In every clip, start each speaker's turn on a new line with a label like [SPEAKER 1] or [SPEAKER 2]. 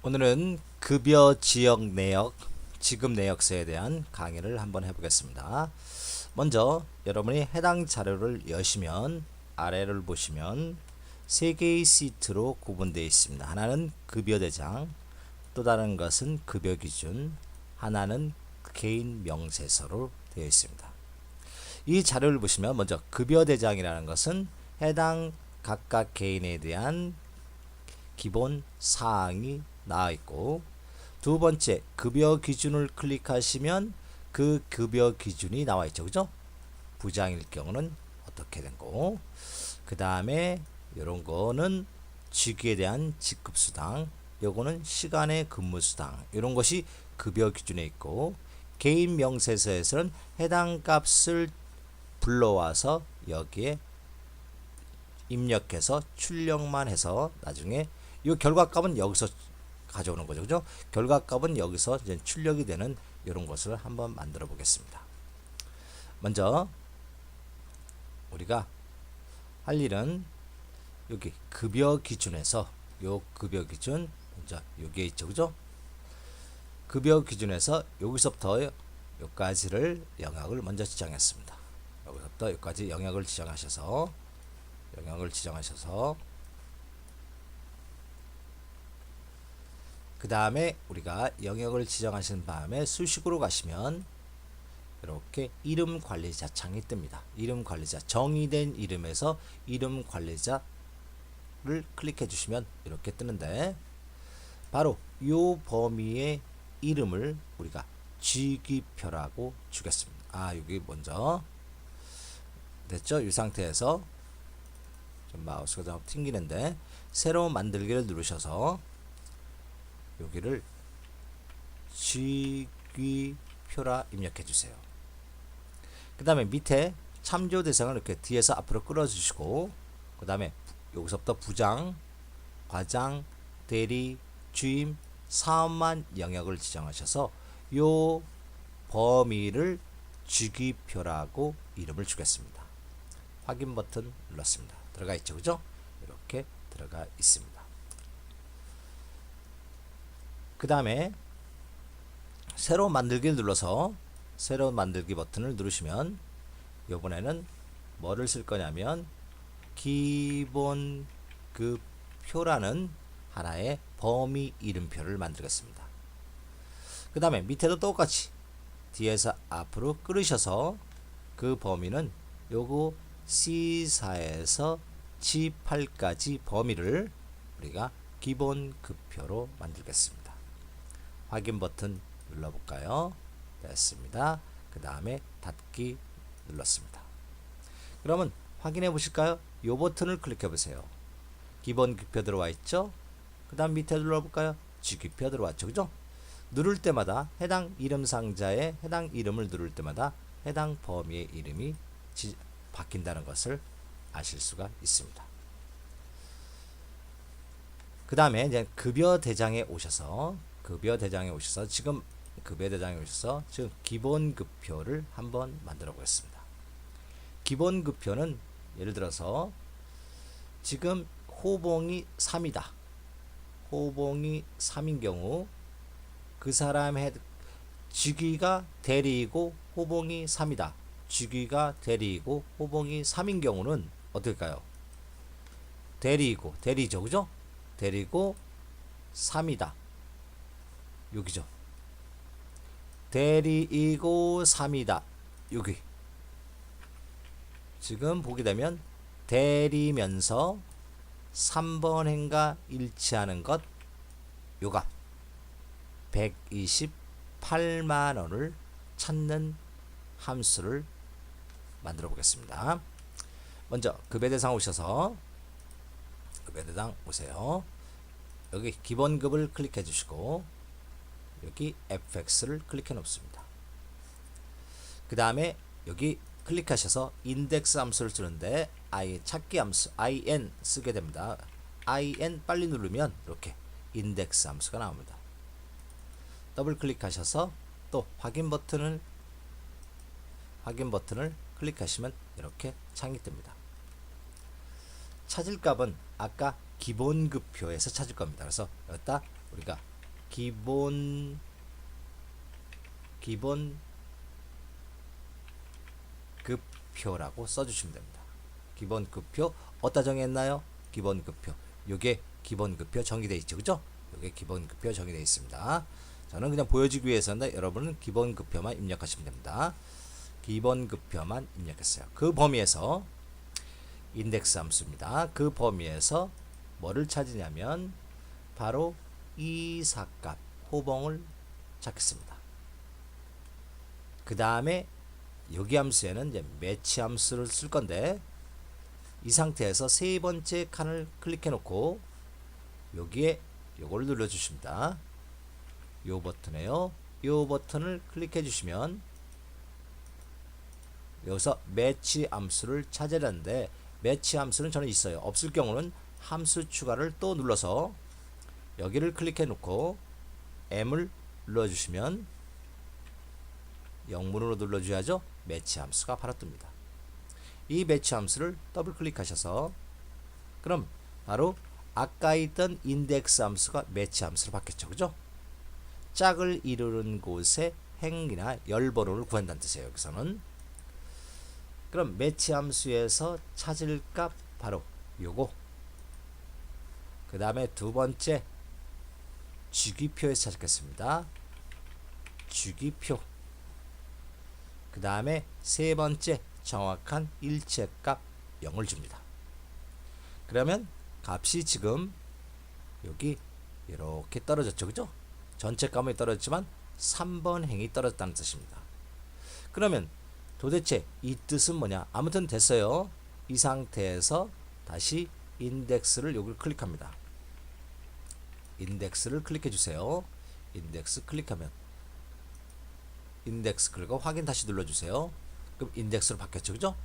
[SPEAKER 1] 오늘은 급여 지역 내역, 지급 내역서에 대한 강의를 한번 해보겠습니다. 먼저 여러분이 해당 자료를 여시면 아래를 보시면 세 개의 시트로 구분되어 있습니다. 하나는 급여 대장, 또 다른 것은 급여 기준, 하나는 개인 명세서로 되어 있습니다. 이 자료를 보시면 먼저 급여 대장이라는 것은 해당 각각 개인에 대한 기본 사항이 나와 있고, 두 번째 급여 기준을 클릭하시면 그 급여 기준이 나와 있죠. 그죠? 부장일 경우는 어떻게 된 거. 그 다음에 이런 거는 직위에 대한 직급수당, 요거는 시간의 근무수당, 이런 것이 급여 기준에 있고, 개인 명세서에서는 해당 값을 불러와서 여기에 입력해서 출력만 해서 나중에 이 결과값은 여기서 가져오는 거죠. 그죠? 결과값은 여기서 이제 출력이 되는 이런 것을 한번 만들어 보겠습니다. 먼저 우리가 할 일은 여기 급여 기준에서 요 급여 기준 먼저 여기에 있죠. 그죠? 급여 기준에서 여기서부터 여기까지를 영역을 먼저 지정했습니다. 여기서부터 여기까지 영역을 지정하셔서 그 다음에 우리가 영역을 지정하신 다음에 수식으로 가시면 이렇게 이름 관리자 창이 뜹니다. 이름 관리자, 정의된 이름에서 이름 관리자를 클릭해 주시면 이렇게 뜨는데, 바로 이 범위의 이름을 우리가 직위표라고 주겠습니다. 여기 먼저 됐죠? 이 상태에서 좀 마우스가 좀 튕기는데, 새로 만들기를 누르셔서 여기를 직위표라 입력해 주세요. 그 다음에 밑에 참조 대상을 이렇게 뒤에서 앞으로 끌어 주시고, 그 다음에 여기서부터 부장, 과장, 대리, 주임, 사업만 영역을 지정하셔서 요 범위를 직위표라고 이름을 주겠습니다. 확인 버튼 눌렀습니다. 들어가 있죠. 그죠? 이렇게 들어가 있습니다. 그 다음에 새로 만들기를 눌러서 새로 만들기 버튼을 누르시면 이번에는 뭐를 쓸 거냐면 기본급표라는 하나의 범위 이름표를 만들겠습니다. 그 다음에 밑에도 똑같이 뒤에서 앞으로 끌으셔서 그 범위는 요거 C4에서 G8까지 범위를 우리가 기본급표로 만들겠습니다. 확인 버튼 눌러볼까요? 됐습니다. 그 다음에 닫기 눌렀습니다. 그러면 확인해 보실까요? 이 버튼을 클릭해 보세요. 기본급표 들어와 있죠? 그 다음 밑에 눌러볼까요? 직위표 들어왔죠. 그죠? 누를 때마다 해당 이름 상자에 해당 이름을 누를 때마다 해당 범위의 이름이 바뀐다는 것을 아실 수가 있습니다. 그 다음에 이제 급여 대장에 오셔서 지금 기본급표를 한번 만들어 보겠습니다. 기본급표는 예를 들어서 지금 호봉이 3이다. 호봉이 3인 경우 그 사람의 직위가 대리이고 호봉이 3이다. 직위가 대리이고 호봉이 3인 경우는 어떨까요? 대리죠. 그죠? 대리고 3이다. 여기죠. 대리이고 3이다. 여기. 지금 보게 되면 대리면서 3번 행과 일치하는 것, 요값 128만원을 찾는 함수를 만들어 보겠습니다. 먼저 급여대상 오셔서 여기 기본급을 클릭해 주시고 여기 fx를 클릭해 놓습니다. 그 다음에 여기 클릭하셔서 인덱스 함수를 쓰는데 찾기 함수 in 쓰게 됩니다. in 빨리 누르면 이렇게 인덱스 함수가 나옵니다. 더블 클릭하셔서 또 확인 버튼을 클릭하시면 이렇게 창이 뜹니다. 찾을 값은 아까 기본급표에서 찾을 겁니다. 그래서 여기다 우리가 기본 급표라고 써주시면 됩니다. 기본급표 어디다 정했나요? 기본급표. 요게 기본급표 정의되어 있죠, 그죠? 요게 기본급표 정의되어 있습니다. 저는 그냥 보여주기 위해서인데 여러분은 기본급표만 입력하시면 됩니다. 기본급표만 입력했어요. 그 범위에서 인덱스 함수입니다. 그 범위에서 뭐를 찾으냐면 바로 이사값 호봉을 찾겠습니다. 그 다음에 여기 함수에는 이제 매치 함수를 쓸 건데 이 상태에서 세 번째 칸을 클릭해 놓고 여기에 요걸 눌러 주십니다. 요 버튼에요. 요 버튼을 클릭해 주시면 여기서 매치 함수를 찾아야 하는데 매치 함수는 저는 있어요. 없을 경우는 함수 추가를 또 눌러서 여기를 클릭해 놓고 M을 눌러 주시면 영문으로 눌러 줘야죠. 매치 함수가 바로 뜹니다. 이 매치 함수를 더블 클릭하셔서 그럼 바로 아까 있던 인덱스 함수가 매치 함수로 바뀌었죠. 그죠? 짝을 이루는 곳에 행이나 열번호를 구한다는 뜻이에요. 여기서는 그럼 매치 함수에서 찾을 값 바로 요거. 그 다음에 두 번째 주기표에서 찾겠습니다. 주기표. 그 다음에 세 번째 정확한 일체값 0을 줍니다. 그러면 값이 지금 여기 이렇게 떨어졌죠, 그죠? 전체 값이 떨어졌지만 3번 행이 떨어졌다는 뜻입니다. 그러면 도대체 이 뜻은 뭐냐? 아무튼 됐어요. 이 상태에서 다시 인덱스를 여기 클릭합니다. 인덱스를 클릭해 주세요. 인덱스 클릭하면 인덱스 클릭하고 확인 다시 눌러주세요. 그럼 인덱스로 바뀌었죠, 그죠?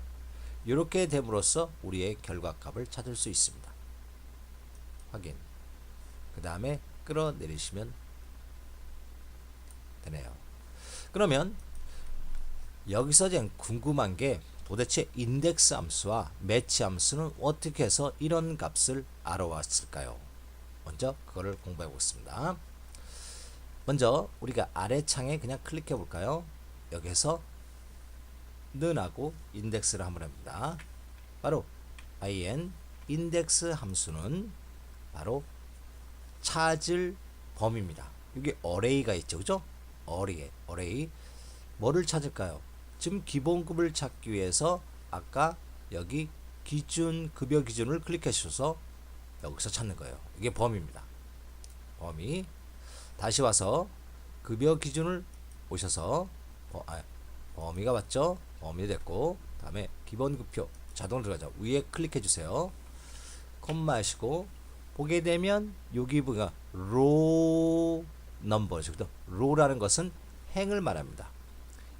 [SPEAKER 1] 이렇게 됨으로써 우리의 결과값을 찾을 수 있습니다. 확인. 그 다음에 끌어내리시면 되네요. 그러면 여기서 이제 궁금한 게 도대체 인덱스 함수와 매치 함수는 어떻게 해서 이런 값을 알아왔을까요? 먼저 그거를 공부해 보겠습니다. 먼저 우리가 아래 창에 그냥 클릭해 볼까요? 여기서 는하고 인덱스를 한번 해봅니다. 바로 in 인덱스 함수는 바로 찾을 범위입니다. 여기 array가 있죠, 그죠? array 뭐를 찾을까요? 지금 기본급을 찾기 위해서 아까 여기 기준 급여 기준을 클릭해 주셔서 여기서 찾는 거예요. 이게 범위입니다. 범위. 다시 와서 급여 기준을 오셔서 범위가 맞죠? 범위 됐고 다음에 기본급표 자동으로 들어가죠. 위에 클릭해 주세요. 콤마 하시고 보게 되면 여기 뭐가 row number죠. row라는 것은 행을 말합니다.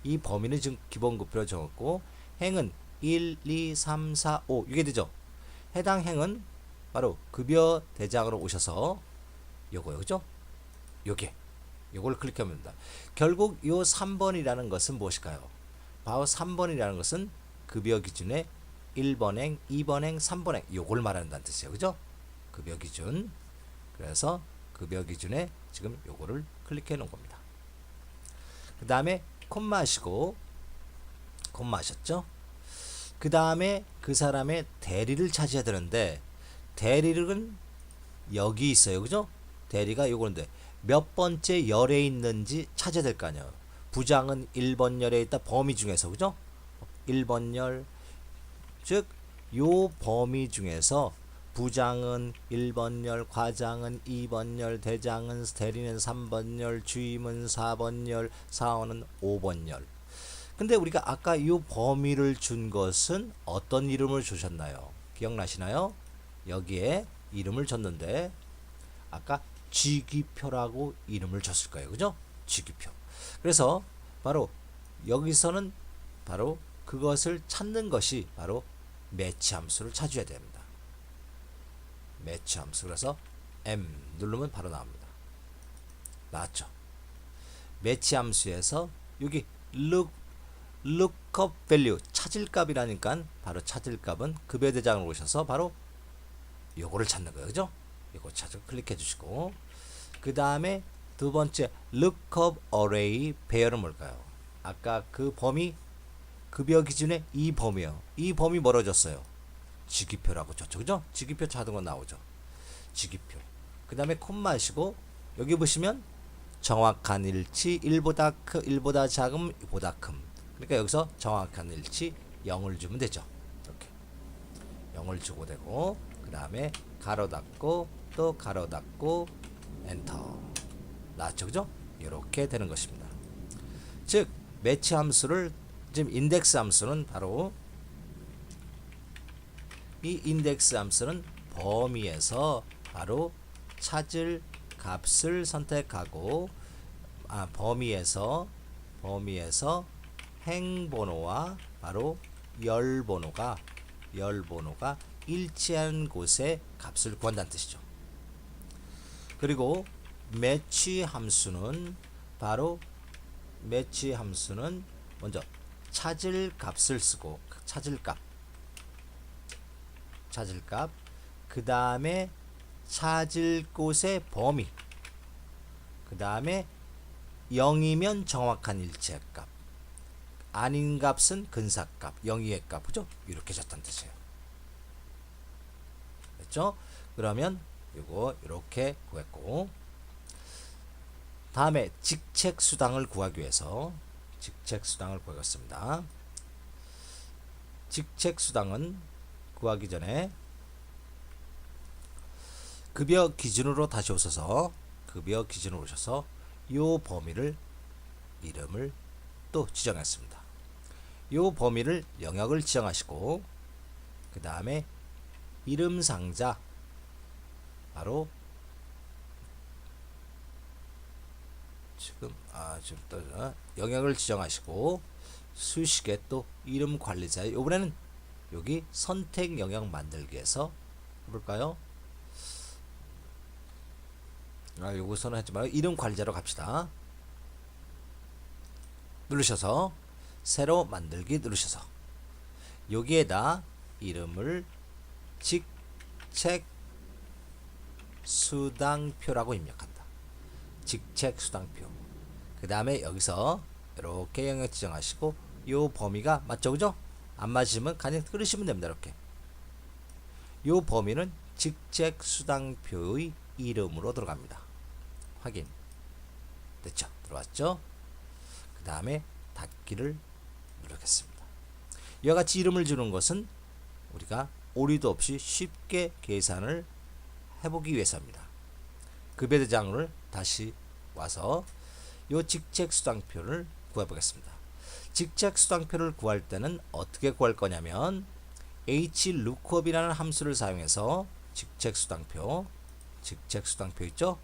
[SPEAKER 1] 이 범위는 지금 기본급표로 정했고 행은 1, 2, 3, 4, 5 이게 되죠. 해당 행은 바로 급여 대장으로 오셔서 요거요, 그죠? 요걸 클릭하면 됩니다. 결국 요 3번이라는 것은 무엇일까요? 바로 3번이라는 것은 급여 기준의 1번행, 2번행, 3번행 요걸 말한다는 뜻이에요. 그죠? 급여 기준. 그래서 급여 기준에 지금 요거를 클릭해 놓은 겁니다. 그 다음에 콤마 하시고 콤마 하셨죠? 그 다음에 그 사람의 대리를 찾아야 되는데 대리는 여기 있어요. 그죠? 대리가 요건데 몇 번째 열에 있는지 찾아야 될 거 아니에요. 부장은 1번 열에 있다. 범위 중에서 그죠? 1번 열. 즉 요 범위 중에서 부장은 1번 열, 과장은 2번 열, 대장은 대리는 3번 열, 주임은 4번 열, 사원은 5번 열. 근데 우리가 아까 이 범위를 준 것은 어떤 이름을 주셨나요? 기억나시나요? 여기에 이름을 줬는데 아까 쥐기표라고 이름을 줬을 거예요. 그죠? 쥐기표. 그래서 바로 여기서는 바로 그것을 찾는 것이 바로 매치 함수를 찾아야 됩니다. 매치 함수. 그래서 M 누르면 바로 나옵니다. 나왔죠? 매치 함수에서 여기 lookup value 찾을 값이라니까 바로 찾을 값은 급여 대장으로 오셔서 바로 요거를 찾는 거예요. 그죠? 요거 찾아 클릭해 주시고 그 다음에 두 번째 lookup array 배열은 뭘까요? 아까 그 범위 급여 기준의 이 범위요. 이 범위 멀어졌어요. 직위표라고 쳤죠. 그죠? 직위표 자동으로 나오죠. 직위표. 그 다음에 콤마 하시고 여기 보시면 정확한 일치 1보다 작음 보다 큼. 그러니까 여기서 정확한 일치 0을 주면 되죠. 이렇게 0을 주고 되고 그 다음에 가로 닫고 또 가로 닫고 엔터. 나왔죠. 그죠? 이렇게 되는 것입니다. 즉 매치 함수를 지금 인덱스 함수는 바로 이 인덱스 함수는 범위에서 바로 찾을 값을 선택하고 범위에서 행번호와 바로 열번호가 일치한 곳에 값을 구한다는 뜻이죠. 그리고 매치 함수는 먼저 찾을 값을 쓰고 찾을 값 그 다음에 찾을 곳의 범위 그 다음에 0이면 정확한 일치의 값 아닌 값은 근사값 0이의 값 그죠? 이렇게 줬다는 뜻이에요. 됐죠? 그러면 이거 이렇게 구했고 다음에 직책수당을 구하기 위해서 직책수당을 구하겠습니다. 직책수당은 구하기 전에 급여 기준으로 다시 오셔서 요 범위를 이름을 또 지정했습니다. 요 범위를 영역을 지정하시고 그 다음에 이름 상자 바로 지금 또 영역을 지정하시고 수식에 또 이름 관리자 이번에는 여기 선택 영역 만들기에서 해볼까요? 요거서는 하지 말고 이름 관리자로 갑시다. 누르셔서 새로 만들기 누르셔서 여기에다 이름을 직책수당표라고 입력한다. 직책수당표. 그 다음에 여기서 이렇게 영역 지정하시고 요 범위가 맞죠, 그죠? 안 맞으시면 그냥 끊으시면 됩니다. 이렇게 요 범위는 직책수당표의 이름으로 들어갑니다. 확인 됐죠? 들어왔죠? 그 다음에 닫기를 누르겠습니다. 이와 같이 이름을 주는 것은 우리가 오류도 없이 쉽게 계산을 해보기 위해서입니다. 급여대장을 다시 와서 이 직책수당표를 구해보겠습니다. 직책수당표를 구할 때는 어떻게 구할 거냐면 hlookup이라는 함수를 사용해서 직책수당표 있죠?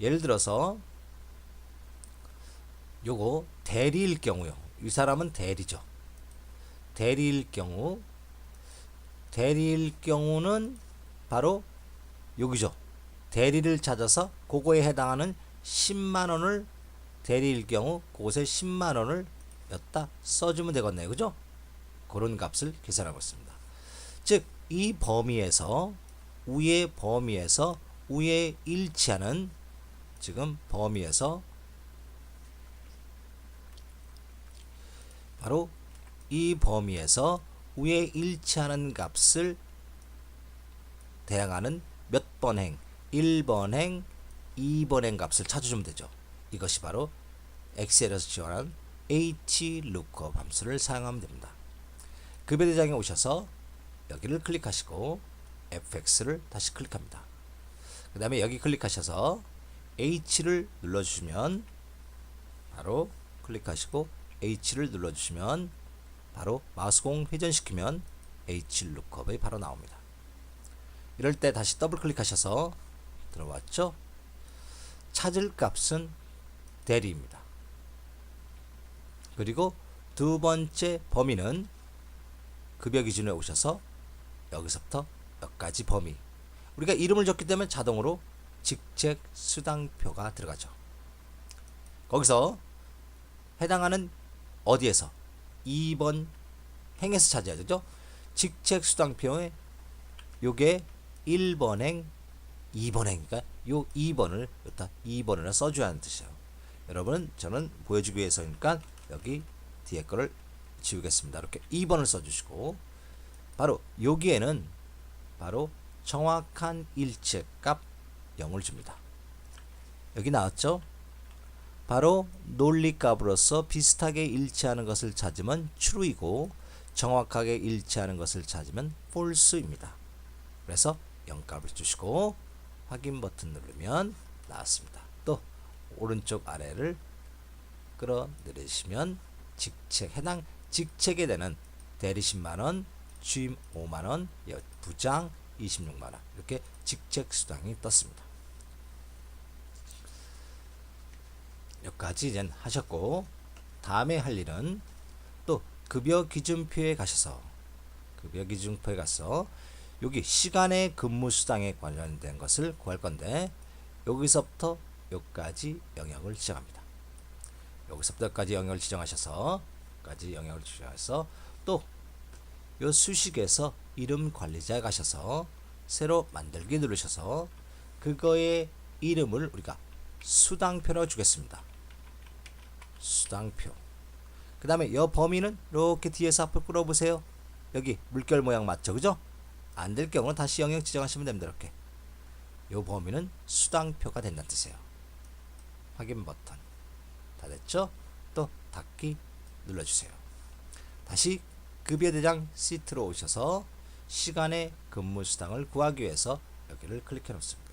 [SPEAKER 1] 예를 들어서 요거 대리일 경우요. 이 사람은 대리죠. 대리일 경우는 바로 여기죠. 대리를 찾아서 그거에 해당하는 10만원을 대리일 경우 그곳에 10만원을 여기다 써주면 되겠네요. 그죠? 그런 값을 계산하고 있습니다. 즉 이 범위에서 위에 일치하는 지금 범위에서 바로 이 범위에서 위에 일치하는 값을 대항하는 몇 번 행 1번 행 2번 행 값을 찾아주면 되죠. 이것이 바로 엑셀에서 지원한 hlookup 함수를 사용하면 됩니다. 급여대장에 오셔서 여기를 클릭하시고 fx를 다시 클릭합니다. 그 다음에 여기 클릭하셔서 H를 눌러주시면 바로 클릭하시고 H를 눌러주시면 바로 마우스공 회전시키면 hlookup이 바로 나옵니다. 이럴 때 다시 더블 클릭하셔서 들어왔죠? 찾을 값은 대리입니다. 그리고 두 번째 범위는 급여 기준에 오셔서 여기서부터 여기까지 범위 우리가 이름을 줬기 때문에 자동으로 직책수당표가 들어가죠. 거기서 해당하는 어디에서 2번 행에서 찾아야 되죠. 직책수당표에 요게 1번 행 2번행이니까 요 2번을 여기다 2번이라 써줘야 하는 뜻이에요. 여러분 저는 보여주기 위해서니까 여기 뒤에 거를 지우겠습니다. 이렇게 2번을 써주시고 바로 여기에는 바로 정확한 일치값 0을 줍니다. 여기 나왔죠? 바로 논리값으로서 비슷하게 일치하는 것을 찾으면 true이고 정확하게 일치하는 것을 찾으면 false입니다. 그래서 0값을 주시고 확인 버튼 누르면 나왔습니다. 또 오른쪽 아래를 끌어내리시면 직책 해당 직책에 되는 대리 10만원, 주임 5만원, 부장 26만원 이렇게 직책 수당이 떴습니다. 여기까지 이제 하셨고 다음에 할 일은 또 급여 기준표에 가셔서 여기 시간의 근무 수당에 관련된 것을 구할 건데 여기서부터 여기까지 영역을 지정합니다. 여기서부터 여기까지 영역을 지정하셔서 또 요 수식에서 이름 관리자에 가셔서 새로 만들기 누르셔서 그거의 이름을 우리가 수당표라고 주겠습니다. 수당표. 그 다음에 이 범위는 이렇게 뒤에서 앞으로 끌어보세요. 여기 물결 모양 맞죠? 그죠? 안 될 경우는 다시 영역 지정하시면 됩니다. 이렇게. 이 범위는 수당표가 된다는 뜻이에요. 확인 버튼. 다 됐죠? 또 닫기 눌러주세요. 다시 급여대장 시트로 오셔서 시간의 근무수당을 구하기 위해서 여기를 클릭해 놓습니다.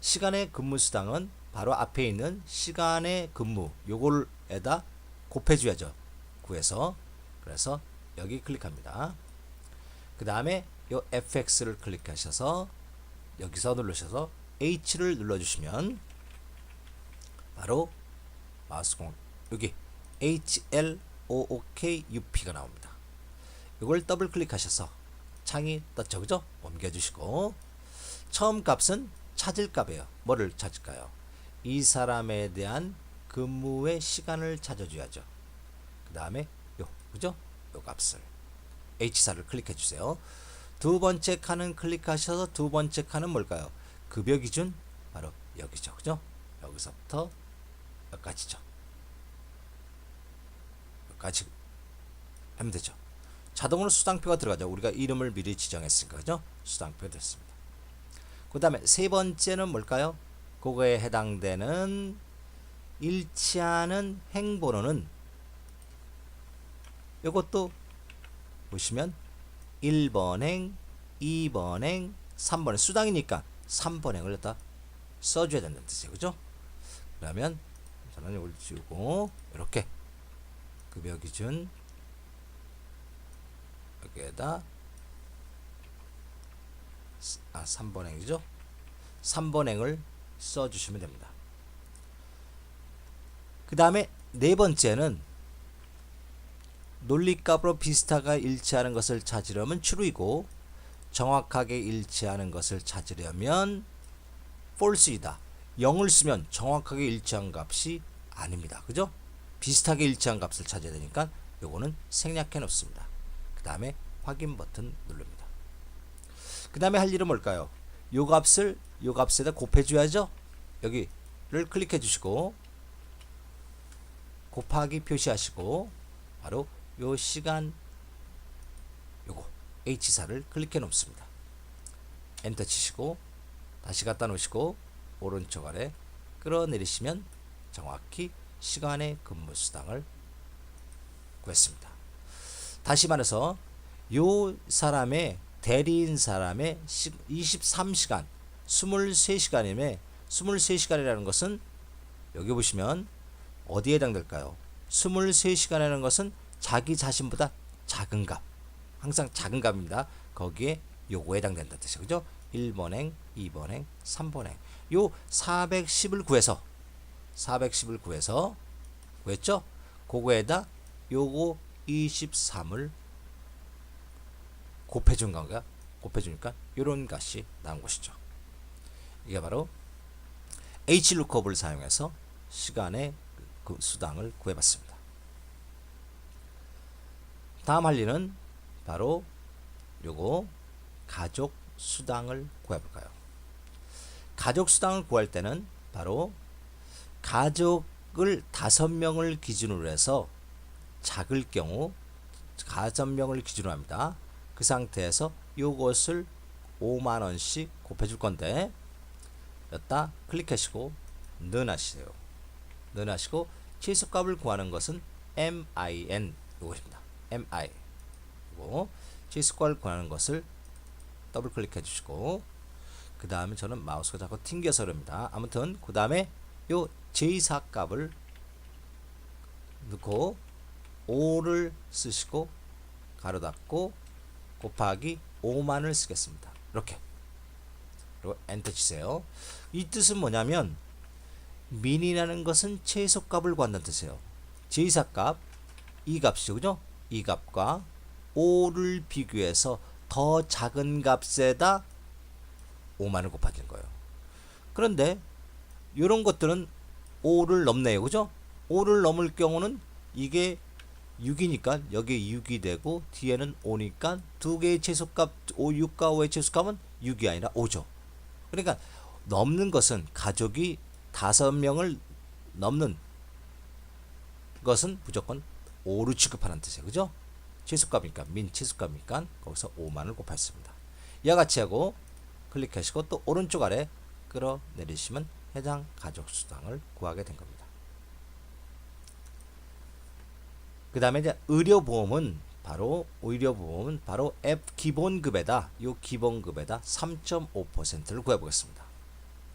[SPEAKER 1] 시간의 근무수당은 바로 앞에 있는 시간의 근무 요걸에다 곱해줘야죠. 구해서 그래서 여기 클릭합니다. 그 다음에 요 fx를 클릭하셔서 여기서 누르셔서 h를 눌러주시면 바로 마우스 공 여기 HLOOKUP가 나옵니다. 이걸 더블 클릭하셔서 창이 떴죠. 그죠? 옮겨주시고 처음 값은 찾을 값이에요. 뭐를 찾을까요? 이 사람에 대한 근무의 시간을 찾아줘야죠. 그 다음에 그죠? 요 값을 H4를 클릭해 주세요. 두 번째 칸은 클릭하셔서 두 번째 칸은 뭘까요? 급여 기준 바로 여기죠. 그죠? 여기서부터 여기까지죠. 여기까지 하면 되죠. 자동으로 수당표가 들어가죠. 우리가 이름을 미리 지정했으니까. 그죠? 수당표 됐습니다. 그 다음에 세 번째는 뭘까요? 그거에 해당되는 일치하는 행번호는 이것도 보시면 1번행, 2번행, 3번행 수당이니까 3번행을 갖다 써줘야 된다는 뜻이에요. 그죠? 그러면 저는 이걸 지우고 이렇게 급여 기준 여기에다 3번행이죠. 3번행을 써주시면 됩니다. 그 다음에 네 번째는 논리값으로 비슷하게 일치하는 것을 찾으려면 true이고 정확하게 일치하는 것을 찾으려면 false이다. 0을 쓰면 정확하게 일치한 값이 아닙니다. 그죠? 비슷하게 일치한 값을 찾아야 되니까 요거는 생략해 놓습니다. 그 다음에 확인 버튼 누릅니다. 그 다음에 할 일은 뭘까요? 요 값을 요 값에다 곱해 줘야죠. 여기를 클릭해 주시고 곱하기 표시하시고 바로 요 시간 요거 H4를 클릭해 놓습니다. 엔터 치시고 다시 갖다 놓으시고 오른쪽 아래 끌어내리시면 정확히 시간의 근무 수당을 구했습니다. 다시 말해서 요 사람의 대리인 사람의 23시간 23시간임에 23시간이라는 것은 여기 보시면 어디에 해당될까요? 23시간이라는 것은 자기 자신보다 작은 값 항상 작은 값입니다. 거기에 요거에 해당된다 뜻이죠. 그죠? 1번행, 2번행, 3번행 요 410을 구해서 구했죠? 그거에다 요거 23을 곱해준 건가? 곱해주니까 요런 값이 나온 것이죠. 이게 바로 HLOOKUP을 사용해서 시간의 그 수당을 구해봤습니다. 다음 할 일은 바로 요거 가족 수당을 구해볼까요? 가족수당을 구할 때는 바로 가족을 5명을 기준으로 해서 작을 경우 5명을 기준으로 합니다. 그 상태에서 요것을 5만원씩 곱해줄 건데 여기다 클릭하시고 넣으시세요. 넣으시고 치수값을 구하는 것은 min 이것입니다. mi 그리고 치수값을 구하는 것을 더블 클릭해 주시고 그 다음에 저는 마우스가 자꾸 튕겨서 그럽니다. 아무튼 그 다음에 요 j4 값을 넣고 5를 쓰시고 가로 닫고 곱하기 5만을 쓰겠습니다. 이렇게 그리고 엔터 치세요. 이 뜻은 뭐냐면 min이라는 것은 최소값을 구한다는 뜻이에요. j4 값, 이 값이죠. 그죠? 이 값과 5를 비교해서 더 작은 값에다 5만을 곱하는 거예요. 그런데 이런 것들은 5를 넘네요. 그죠? 5를 넘을 경우는 이게 6이니까 여기 6이 되고 뒤에는 5니까 두 개의 최소값 6과 5의 최소값은 6이 아니라 5죠. 그러니까 넘는 것은 가족이 5명을 넘는 것은 무조건 5로 취급하는 뜻이에요. 그죠? 최소값이니까 민 최소값이니까 거기서 5만을 곱했습니다. 이와 같이 하고 클릭하시고 또 오른쪽 아래 끌어내리시면 해당 가족수당을 구하게 된 겁니다. 그 다음에 이제 의료보험은 바로 F 기본급에다 요 기본급에다 3.5%를 구해보겠습니다.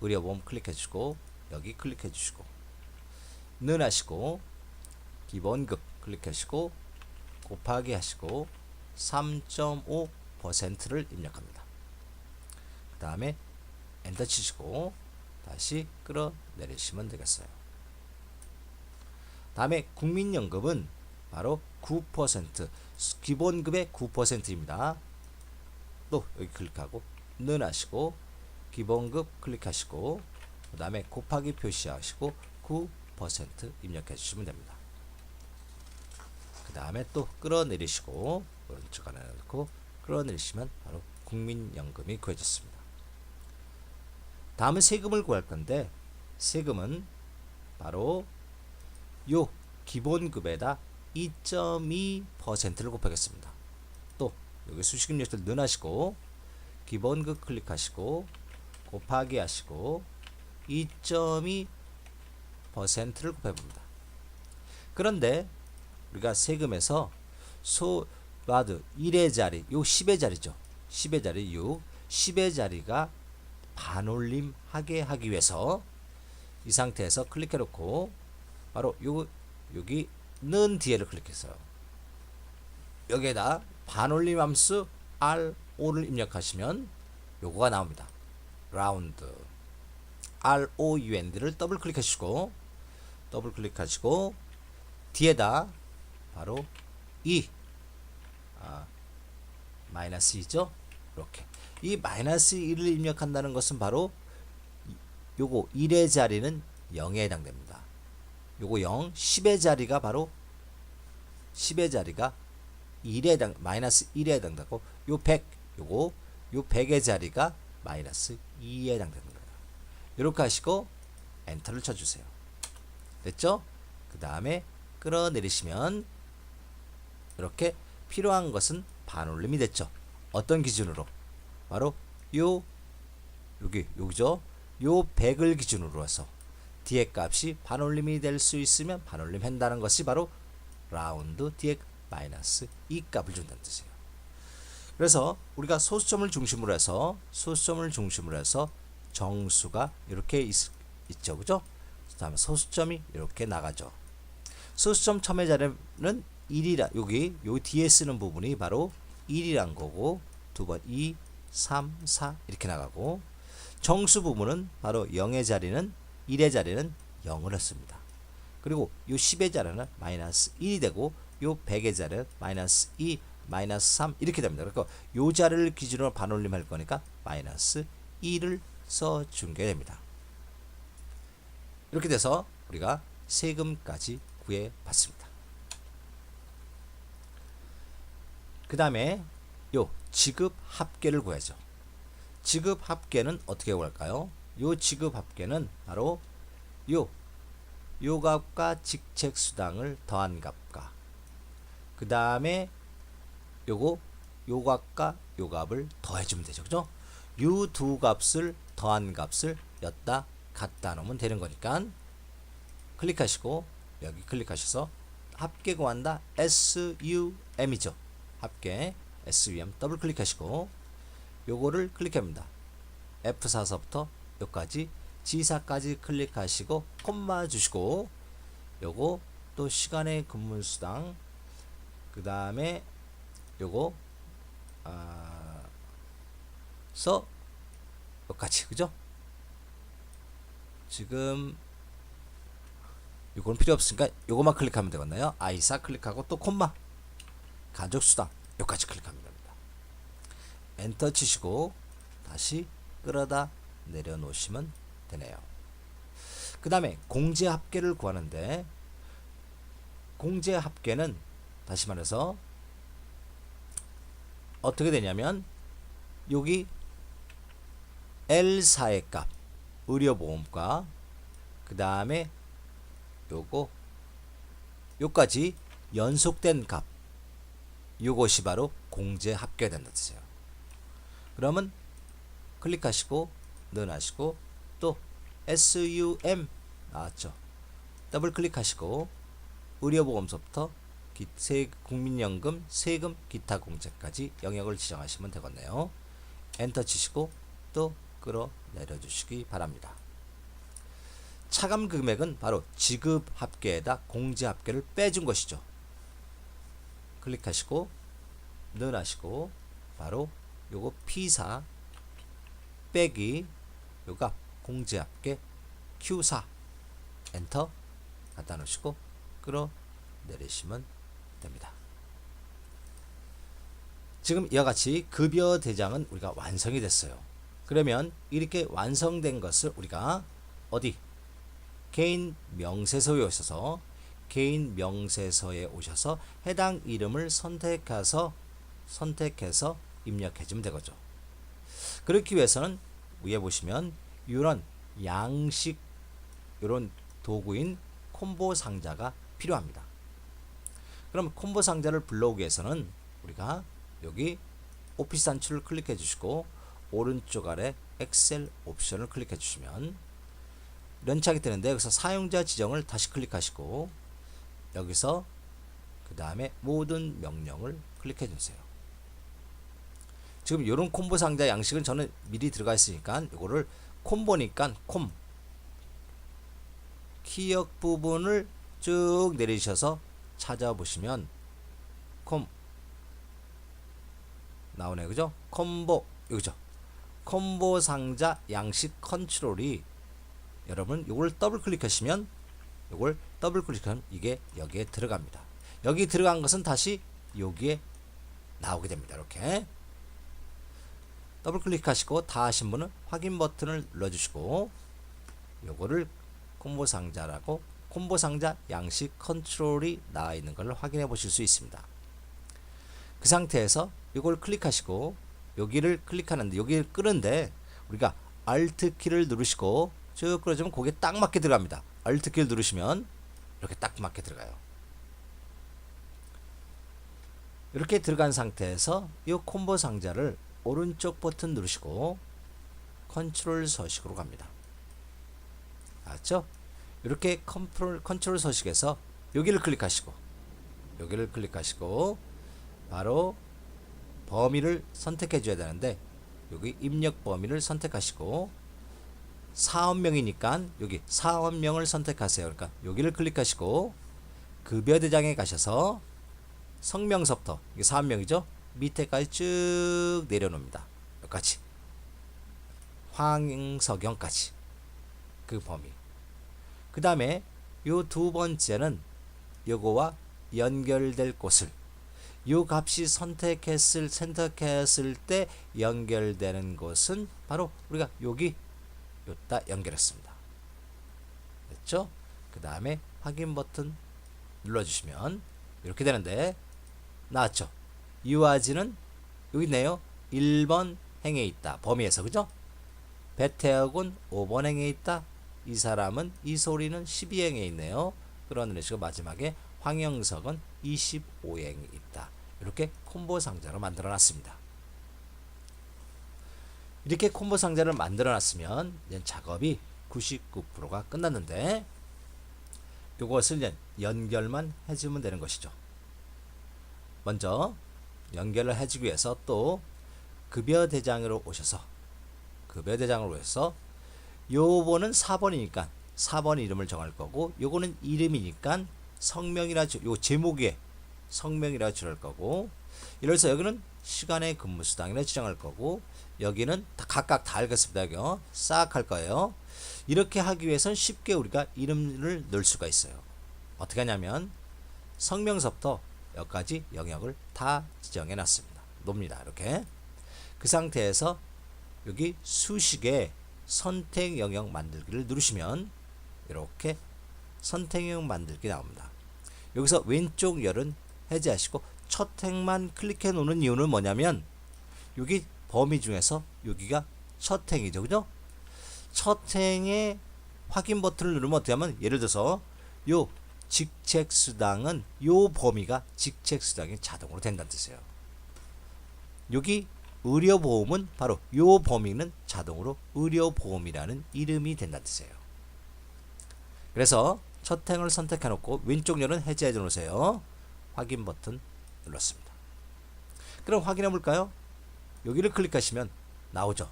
[SPEAKER 1] 의료보험 클릭해 주시고 여기 클릭해 주시고 넣으시고 기본급 클릭하시고 곱하기 하시고 3.5%를 입력합니다. 그 다음에 엔터 치시고 다시 끌어내리시면 되겠어요. 다음에 국민연금은 바로 9% 기본급의 9%입니다. 또 여기 클릭하고 넣으시고 기본급 클릭하시고 그 다음에 곱하기 표시하시고 9% 입력해 주시면 됩니다. 그 다음에 또 끌어내리시고 오른쪽 안에 넣고 끌어내리시면 바로 국민연금이 구해졌습니다. 다음은 세금을 구할 건데 세금은 바로 요 기본급에다 2.2%를 곱하겠습니다. 또 여기 수식입력을 넣으시고 기본급 클릭하시고 곱하기 하시고 2.2%를 곱해봅니다. 그런데 우리가 세금에서 소와드 1의 자리 요 10의 자리죠. 10의 자리 6 10의 자리가 반올림하게 하기 위해서 이 상태에서 클릭해 놓고 바로 여기 는 뒤에를 클릭했어요. 여기에다 반올림 함수 RO를 입력하시면 요거가 나옵니다. 라운드 ROUND를 더블 클릭하시고 뒤에다 바로 마이너스 2죠. 이렇게 이 마이너스 1을 입력한다는 것은 바로 요거 1의 자리는 0에 해당됩니다. 요거 0, 10의 자리가 바로 10의 자리가 1에 해당 마이너스 1에 해당되고 요 100, 요 100의 자리가 마이너스 2에 해당되는 거예요. 이렇게 하시고 엔터를 쳐주세요. 됐죠? 그 다음에 끌어내리시면 이렇게 필요한 것은 반올림이 됐죠. 어떤 기준으로? 바로 여기죠. 요 100을 기준으로 해서 뒤에 값이 반올림이 될 수 있으면 반올림 한다는 것이 바로 라운드 뒤에 마이너스 2 값을 준다는 뜻이에요. 그래서 우리가 소수점을 중심으로 해서 정수가 이렇게 있죠. 그죠? 다음에 소수점이 이렇게 나가죠. 소수점 첨의 자리는 1이라 여기 요 뒤에 쓰는 부분이 바로 1이란 거고 두 번 2, 3, 4 이렇게 나가고 정수 부분은 바로 0의 자리는 1의 자리는 0을 했습니다. 그리고 요 10의 자리는 마이너스 1이 되고 요 100의 자리는 마이너스 2, 마이너스 3 이렇게 됩니다. 그러니까 요 자리를 기준으로 반올림 할 거니까 마이너스 2를 써준 게 됩니다. 이렇게 돼서 우리가 세금까지 구해 봤습니다. 그 다음에 요 지급 합계를 구해야죠. 지급 합계는 어떻게 구할까요? 요 지급 합계는 바로 요 값과 직책 수당을 더한 값과 그 다음에 요거 요 값과 요 값을 더해주면 되죠. 그죠? 요 두 값을 더한 값을 여기다 갖다 놓으면 되는 거니까 클릭하시고 여기 클릭하셔서 합계 구한다 SUM이죠. 합계 SUM 더블 클릭하시고 요거를 클릭합니다. F4서부터 여기까지 지사까지 클릭하시고 콤마 주시고 요거 또 시간의 근무수당 그 다음에 요거 서 여기까지 그죠? 지금 요건 필요 없으니까 요거만 클릭하면 되겠나요? 아이사 클릭하고 또 콤마 가족수당 여기까지 클릭하면 됩니다. 엔터 치시고 다시 끌어다 내려놓으시면 되네요. 그 다음에 공제 합계를 구하는데 공제 합계는 다시 말해서 어떻게 되냐면 여기 L4의 값 의료보험과 그 다음에 요까지 연속된 값 요것이 바로 공제 합계된다 뜻이에요. 그러면 클릭하시고 넣어놔시고 또 SUM 나왔죠. 더블 클릭하시고 의료보험서부터 국민연금, 세금, 기타 공제까지 영역을 지정하시면 되겠네요. 엔터 치시고 또 끌어 내려주시기 바랍니다. 차감 금액은 바로 지급 합계에다 공제 합계를 빼준 것이죠. 클릭하시고 넣어놔시고 바로 요거 P4 빼기 요가 공제 합계 Q4 엔터 갖다 놓으시고 끌어 내리시면 됩니다. 지금 이와 같이 급여 대장은 우리가 완성이 됐어요. 그러면 이렇게 완성된 것을 우리가 어디 개인 명세서에 오셔서 개인 명세서에 오셔서 해당 이름을 선택해서 입력해 주면 되겠죠. 그렇기 위해서는 위에 보시면 이런 양식 이런 도구인 콤보 상자가 필요합니다. 그럼 콤보 상자를 불러오기 위해서는 우리가 여기 오피스 단추를 클릭해 주시고 오른쪽 아래 엑셀 옵션을 클릭해 주시면 이런 창이 뜨는데 여기서 사용자 지정을 다시 클릭하시고 여기서 그 다음에 모든 명령을 클릭해 주세요. 지금 이런 콤보 상자 양식은 저는 미리 들어가 있으니까 이거를 콤보니까 콤 키역 부분을 쭉 내리셔서 찾아보시면 콤 나오네 그죠? 콤보 여기죠. 콤보 상자 양식 컨트롤이 여러분 이걸 더블 클릭하시면 이걸 더블 클릭하면 이게 여기에 들어갑니다. 여기 들어간 것은 다시 여기에 나오게 됩니다. 이렇게 더블 클릭하시고 다 하신 분은 확인 버튼을 눌러주시고 요거를 콤보 상자라고 콤보 상자 양식 컨트롤이 나와 있는 걸 확인해 보실 수 있습니다. 그 상태에서 이걸 클릭하시고 여기를 클릭하는데 여기를 끄는데 우리가 Alt 키를 누르시고 쭉 끌어주면 거기에 딱 맞게 들어갑니다. Alt 키를 누르시면 이렇게 딱 맞게 들어가요. 이렇게 들어간 상태에서 이 콤보 상자를 오른쪽 버튼 누르시고 컨트롤 서식으로 갑니다. 알았죠? 이렇게 컨트롤 서식에서 여기를 클릭하시고 바로 범위를 선택해 줘야 되는데 여기 입력 범위를 선택하시고 사원명이니까 여기 사원명을 선택하세요. 그러니까 여기를 클릭하시고 급여 대장에 가셔서 성명서부터 이게 사원명이죠. 밑에까지 쭉 내려놓습니다. 여기까지 황석영까지 그 범위. 그 다음에 요 두 번째는 요거와 연결될 곳을 요 값이 선택했을 때 연결되는 곳은 바로 우리가 여기 요따 연결했습니다. 됐죠? 그 다음에 확인 버튼 눌러주시면 이렇게 되는데 나왔죠? 유아지는 여기 있네요. 1번 행에 있다. 범위에서 그죠? 배태혁은 5번 행에 있다. 이 사람은 이소리는 12행에 있네요. 끌어내리시고 마지막에 황영석은 25행에 있다. 이렇게 콤보 상자로 만들어 놨습니다. 이렇게 콤보 상자를 만들어 놨으면 이제 작업이 99%가 끝났는데 이것을 이제 연결만 해주면 되는 것이죠. 먼저 연결을 해주기 위해서 또 급여 대장으로 오셔서 요번은 4번이니까 4번 이름을 정할 거고 요거는 이름이니까 성명이라 요 제목에 성명이라 지정할 거고 이래서 여기는 시간의 근무수당이라 지정할 거고 여기는 각각 다 알겠습니다. 여기요. 싹 할 거예요. 이렇게 하기 위해서는 쉽게 우리가 이름을 넣을 수가 있어요. 어떻게 하냐면 성명서부터 여기까지 영역을 다 지정해 놨습니다. 놉니다. 이렇게 그 상태에서 여기 수식에 선택 영역 만들기를 누르시면 이렇게 선택 영역 만들기 나옵니다. 여기서 왼쪽 열은 해제하시고 첫 행만 클릭해 놓는 이유는 뭐냐면 여기 범위 중에서 여기가 첫 행이죠. 그죠? 첫 행의 확인 버튼을 누르면 어떻게 하면 예를 들어서 요 직책수당은 요 범위가 직책수당이 자동으로 된다는 뜻이에요. 여기 의료보험은 바로 요 범위는 자동으로 의료보험이라는 이름이 된다는 뜻이에요. 그래서 첫 행을 선택해 놓고 왼쪽 열은 해제해 놓으세요. 확인 버튼 눌렀습니다. 그럼 확인해 볼까요? 여기를 클릭하시면 나오죠.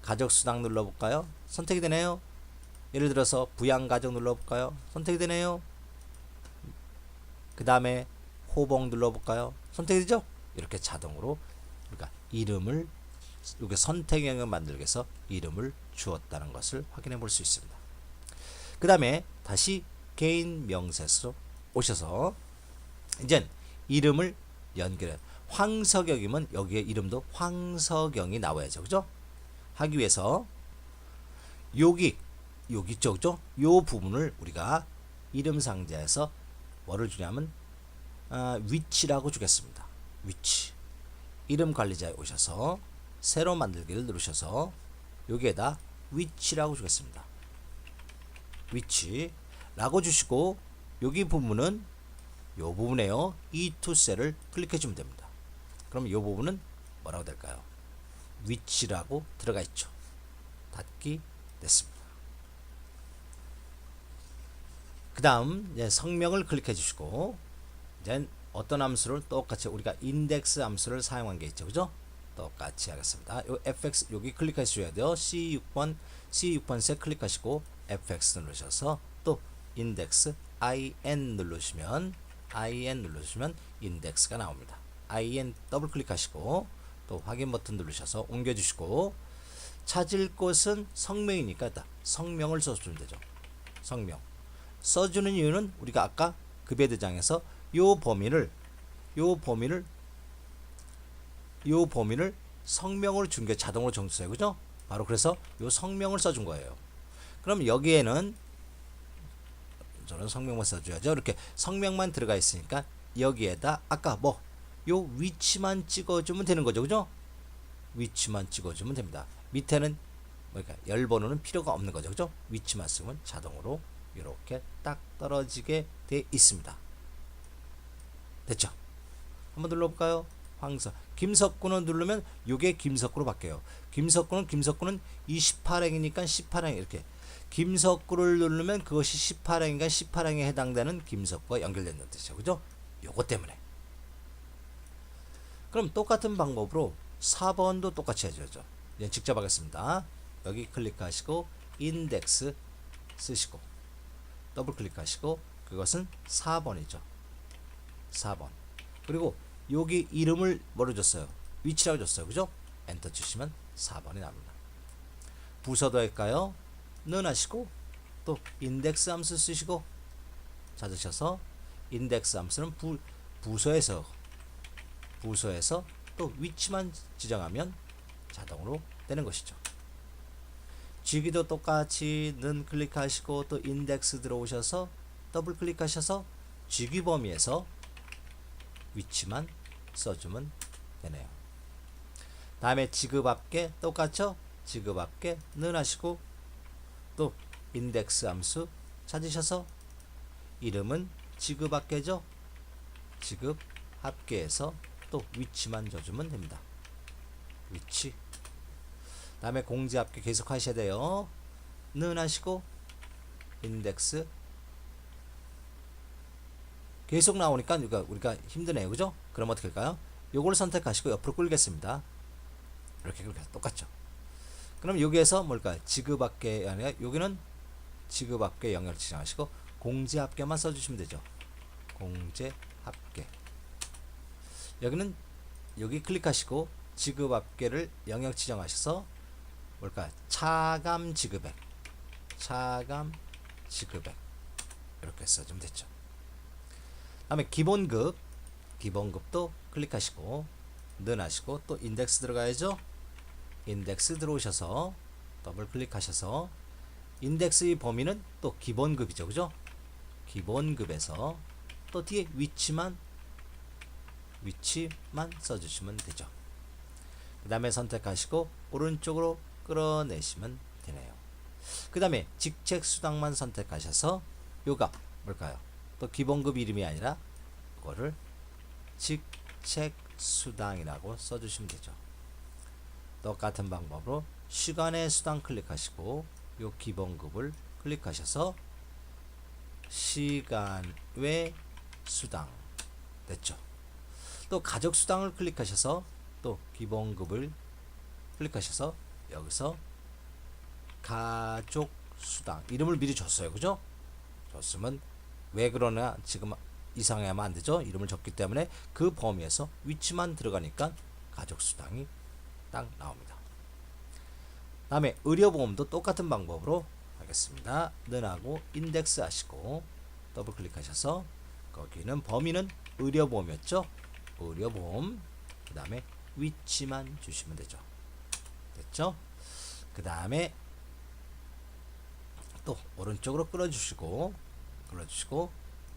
[SPEAKER 1] 가족수당 눌러볼까요? 선택이 되네요. 예를 들어서 부양가족 눌러볼까요? 선택이 되네요. 그 다음에 호봉 눌러볼까요? 선택이 되죠? 이렇게 자동으로 그러니까 이름을 이렇게 선택형을 만들기 위해서 이름을 주었다는 것을 확인해 볼 수 있습니다. 그 다음에 다시 개인 명세서로 오셔서 이제 이름을 연결해 황석영이면 여기에 이름도 황석영이 나와야죠. 그죠? 하기 위해서 여기 있죠. 그죠? 요 부분을 우리가 이름 상자에서 뭐를 주냐면 위치라고 주겠습니다. 위치. 이름 관리자에 오셔서 새로 만들기를 누르셔서 여기에다 위치라고 주겠습니다. 위치라고 주시고 여기 부분은 요 부분에요. E2 셀을 클릭해 주면 됩니다. 그럼 이 부분은 뭐라고 될까요? 위치라고 들어가 있죠. 닫기 됐습니다. 그 다음 성명을 클릭해 주시고 이제 어떤 함수를 똑같이 우리가 인덱스 함수를 사용한 게 있죠. 그죠? 똑같이 하겠습니다. 요 fx 여기 클릭하셔야 돼요. C6번 셀 클릭하시고 fx 누르셔서 또 인덱스 in 누르시면 인덱스가 나옵니다. in 더블 클릭하시고 또 확인 버튼 누르셔서 옮겨 주시고 찾을 곳은 성명이니까 일단 성명을 써주면 되죠. 성명 써주는 이유는 우리가 아까 급여대장에서 요 범위를 성명으로 준 게 자동으로 정했어요. 그죠? 바로 그래서 요 성명을 써준 거예요. 그럼 여기에는 저는 성명만 써줘야죠. 이렇게 성명만 들어가 있으니까 여기에다 아까 요 위치만 찍어주면 되는 거죠. 그죠? 위치만 찍어주면 됩니다. 밑에는 그러니까 열번호는 필요가 없는 거죠. 그죠? 위치만 쓰면 자동으로 이렇게 딱 떨어지게 돼 있습니다. 됐죠? 한번 눌러볼까요? 황석 김석구는 누르면 요게 김석구로 바뀌어요. 김석구는 28행이니까 18행 이렇게 김석구를 누르면 그것이 18행인가 18행에 해당되는 김석구가 연결된다는 뜻이죠. 그죠? 요거 때문에. 그럼 똑같은 방법으로 4번도 똑같이 해줘야죠. 이제 직접 하겠습니다. 여기 클릭하시고 인덱스 쓰시고 더블 클릭하시고 그것은 4번이죠. 4번. 그리고 여기 이름을 뭐로 줬어요? 위치라고 줬어요. 그죠? 엔터 치시면 4번이 나옵니다. 부서도 할까요? 는 하시고 또 인덱스 함수 쓰시고 찾으셔서 인덱스 함수는 부서에서 또 위치만 지정하면 자동으로 되는 것이죠. 쥐기도 똑같이 는 클릭하시고 또 인덱스 들어오셔서 더블 클릭하셔서 쥐기 범위에서 위치만 써주면 되네요. 다음에 지급합계 똑같죠? 지급합계 는 하시고 또 인덱스 함수 찾으셔서 이름은 지급합계죠. 지급합계에서 또 위치만 줘주면 됩니다. 위치. 다음에 공제합계 계속 하셔야 돼요. 는 하시고 인덱스 계속 나오니까 우리가 힘드네요. 그죠? 그럼 어떻게 할까요? 요걸 선택하시고 옆으로 끌겠습니다. 이렇게 끌게서 똑같죠? 그럼 여기에서 뭘까요? 지급합계 아니라 여기는 지급합계 영역을 지정하시고 공제합계만 써주시면 되죠. 공제합계. 여기는 여기 클릭하시고 지급합계를 영역 지정하셔서 뭘까요? 차감 지급액. 차감 지급액. 이렇게 써주면 되죠. 다음에 기본급. 기본급도 클릭하시고 는 하시고 또 인덱스 들어가야죠. 인덱스 들어오셔서 더블 클릭하셔서 인덱스의 범위는 또 기본급이죠. 그죠? 기본급에서 또 뒤에 위치만 써주시면 되죠. 그 다음에 선택하시고 오른쪽으로 끌어내시면 되네요. 그 다음에 직책수당만 선택하셔서 요가 뭘까요? 또 기본급 이름이 아니라 이거를 직책수당이라고 써주시면 되죠. 똑같은 방법으로 시간의 수당 클릭하시고 요 기본급을 클릭하셔서 시간 외 수당 됐죠. 또 가족 수당을 클릭하셔서 또 기본급을 클릭하셔서 여기서 가족 수당 이름을 미리 줬어요. 그죠? 줬으면 왜 그러나 지금 이상하면 안 되죠. 이름을 줬기 때문에 그 범위에서 위치만 들어가니까 가족 수당이 딱 나옵니다. 다음에 의료보험도 똑같은 방법으로 하겠습니다. 는하고 인덱스 하시고 더블 클릭하셔서 거기는 범위는 의료보험이었죠. 의료보험 그 다음에 위치만 주시면 되죠. 됐죠? 그 다음에 또 오른쪽으로 끌어주시고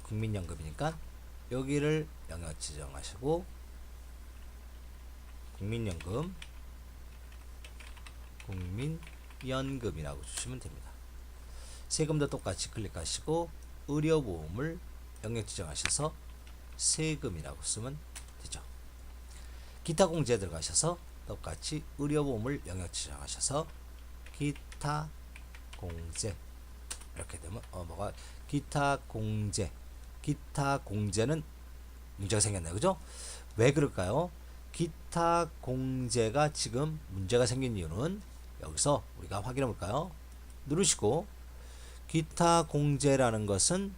[SPEAKER 1] 국민연금이니까 여기를 영역 지정하시고 국민연금이라고 주시면 됩니다. 세금도 똑같이 클릭하시고 의료보험을 영역 지정하셔서 세금이라고 쓰면 되죠. 기타 공제 들어가셔서 똑같이 의료보험을 영역 지정하셔서 기타 공제 이렇게 되면 뭐가 기타 공제는 문제가 생겼네요. 그죠? 왜 그럴까요? 기타 공제가 지금 문제가 생긴 이유는 여기서 우리가 확인해 볼까요? 누르시고 기타 공제라는 것은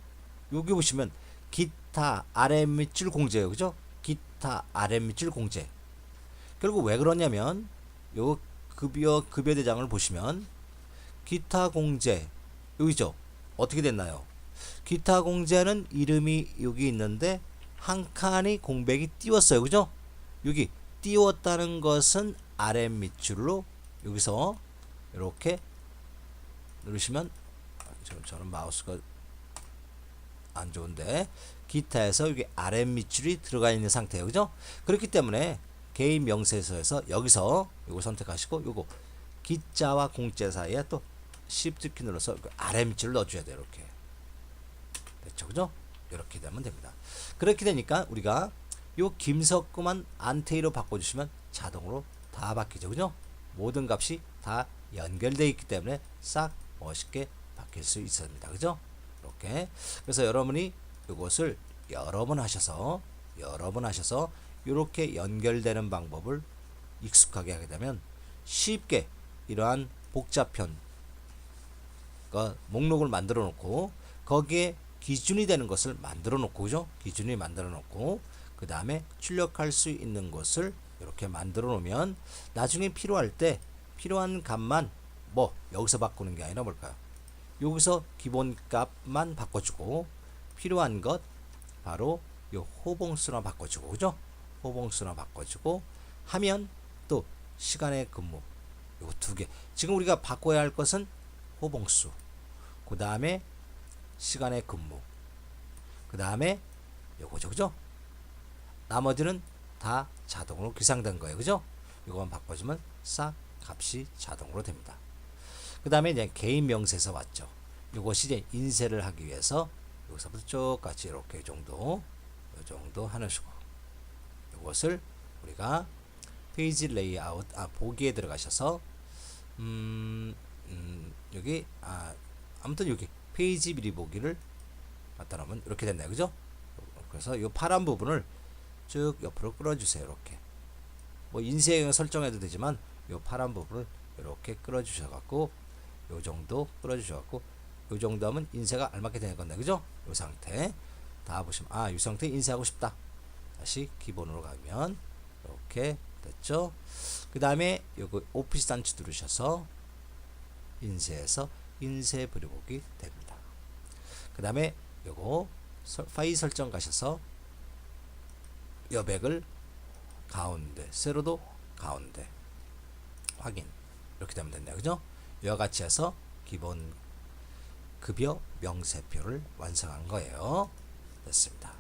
[SPEAKER 1] 여기 보시면 기타 아랫밑줄 공제예요. 그죠? 기타 아랫밑줄 공제. 결국 왜 그러냐면 요 급여 대장을 보시면 기타 공제 여기죠. 어떻게 됐나요? 기타 공제는 이름이 여기 있는데 한 칸이 공백이 띄웠어요. 그죠? 여기 띄웠다는 것은 아래 밑줄로 여기서 이렇게 누르시면 저는 마우스가 안 좋은데 기타에서 여기 아래 밑줄이 들어가 있는 상태예요. 그죠? 그렇기 때문에 개인 명세서에서 여기서 요거 선택하시고 요거 기자와 공제 사이에 또 Shift 키 눌러서 아래 밑줄을 넣어줘야 돼요. 이렇게 됐죠, 그죠? 이렇게 되면 됩니다. 그렇게 되니까 우리가 요 김석구만 안테이로 바꿔주시면 자동으로 다 바뀌죠, 그죠? 모든 값이 다 연결되어 있기 때문에 싹 멋있게 바뀔 수 있습니다, 그죠? 이렇게 그래서 여러분이 이것을 여러 번 하셔서 이렇게 연결되는 방법을 익숙하게 하게 되면 쉽게 이러한 복잡편 목록을 만들어 놓고 거기에 기준이 되는 것을 만들어 놓고 그죠? 기준이 만들어 놓고 그 다음에 출력할 수 있는 것을 이렇게 만들어 놓으면 나중에 필요할 때 필요한 값만 여기서 바꾸는 게 아니라 뭘까요? 여기서 기본값만 바꿔주고 필요한 것 바로 요 호봉수나 바꿔주고 그죠? 호봉수나 바꿔주고 하면 또 시간의 근무 요 두 개 지금 우리가 바꿔야 할 것은 호봉수 그 다음에 시간의 근무 그 다음에 요거죠 그죠? 나머지는 다 자동으로 기상된 거예요 그죠? 이거만 바꿔주면 싹 값이 자동으로 됩니다. 그 다음에 이제 개인 명세서 왔죠. 이것이 이제 인쇄를 하기 위해서 여기서부터 쭉 같이 이렇게 이 정도 하는 식으로 이것을 우리가 페이지 레이아웃 보기에 들어가셔서 여기 아무튼 여기 페이지 미리 보기를 갖다 놓으면 이렇게 된다, 그죠? 그래서 이 파란 부분을 쭉 옆으로 끌어주세요. 이렇게 뭐 인쇄 설정해도 되지만 이 파란 부분을 이렇게 끌어주셔 갖고 요 정도 끌어주셔 갖고 요 정도 하면 인쇄가 알맞게 되는 건데, 그죠? 요 상태 다 보시면 이 상태 인쇄하고 싶다. 다시 기본으로 가면 이렇게 됐죠. 그 다음에 요거 오피스 단추 누르셔서 인쇄해서 인쇄 버려보기 됩니다. 그 다음에 요거 파일 설정 가셔서 여백을 가운데, 세로도 가운데 확인, 이렇게 되면 된다, 그죠? 이와 같이 해서 기본 급여 명세표를 완성한 거예요. 됐습니다.